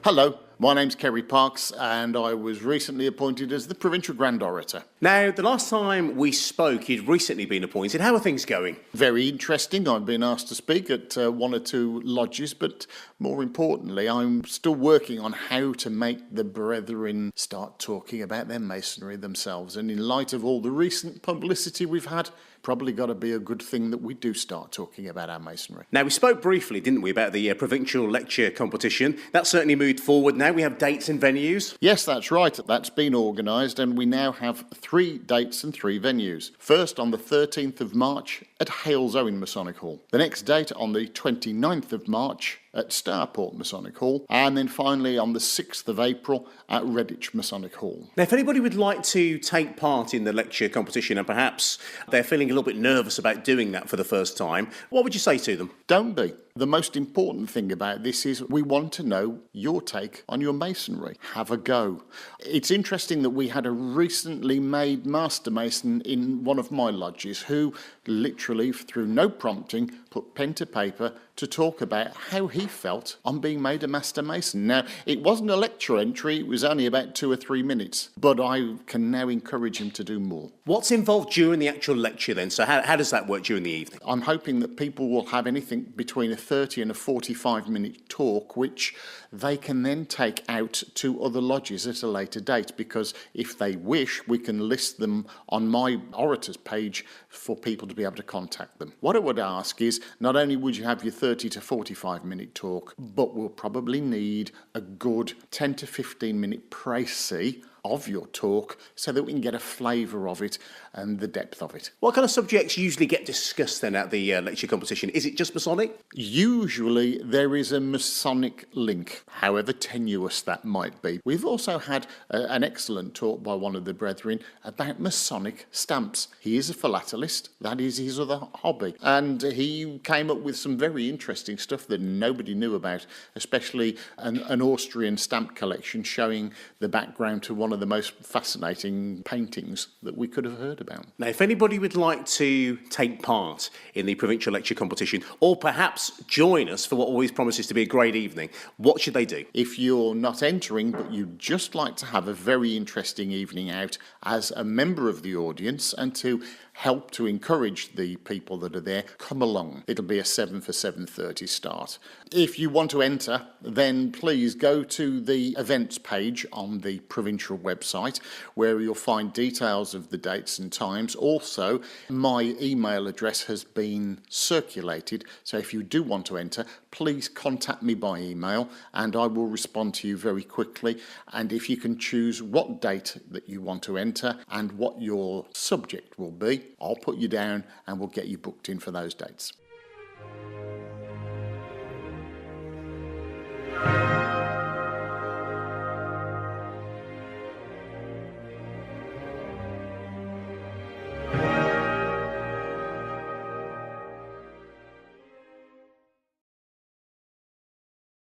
Hello, my name's Kerry Parks and I was recently appointed as the Provincial Grand Orator. Now, the last time we spoke, you'd recently been appointed. How are things going? Very interesting. I've been asked to speak at one or two lodges, but more importantly, I'm still working on how to make the brethren start talking about their masonry themselves. And in light of all the recent publicity we've had, probably got to be a good thing that we do start talking about our masonry. Now, we spoke briefly, didn't we, about the Provincial Lecture Competition. That's certainly moved forward now. We have dates and venues. Yes, that's right. That's been organised and we now have 3 dates and 3 venues. First on the 13th of March at Halesowen Masonic Hall. The next date on the 29th of March at Starport Masonic Hall, and then finally on the 6th of April at Redditch Masonic Hall. Now, if anybody would like to take part in the lecture competition and perhaps they're feeling a little bit nervous about doing that for the first time, what would you say to them? Don't be. The most important thing about this is we want to know your take on your masonry. Have a go. It's interesting that we had a recently made Master Mason in one of my lodges who literally, through no prompting, put pen to paper to talk about how he felt on being made a Master Mason. Now, it wasn't a lecture entry, it was only about 2 or 3 minutes, but I can now encourage him to do more. What's involved during the actual lecture then? So how does that work during the evening? I'm hoping that people will have anything between a 30 and a 45-minute talk, which they can then take out to other lodges at a later date, because if they wish, we can list them on my Orator's page for people to be able to contact them. What I would ask is, not only would you have your 30 to 45-minute talk, but we'll probably need a good 10 to 15-minute précis of your talk so that we can get a flavour of it and the depth of it. What kind of subjects usually get discussed then at the lecture competition? Is it just Masonic? Usually there is a Masonic link, however tenuous that might be. We've also had an excellent talk by one of the brethren about Masonic stamps. He is a philatelist, that is his other hobby, and he came up with some very interesting stuff that nobody knew about, especially an Austrian stamp collection showing the background to one of the most fascinating paintings that we could have heard about. Now, if anybody would like to take part in the Provincial Lecture Competition, or perhaps join us for what always promises to be a great evening, what should they do? If you're not entering, but you'd just like to have a very interesting evening out as a member of the audience and to help to encourage the people that are there, come along. It'll be a 7 for 7:30 start. If you want to enter, then please go to the events page on the provincial website, where you'll find details of the dates and times. Also, my email address has been circulated, so if you do want to enter, please contact me by email and I will respond to you very quickly. And if you can choose what date that you want to enter and what your subject will be, I'll put you down and we'll get you booked in for those dates.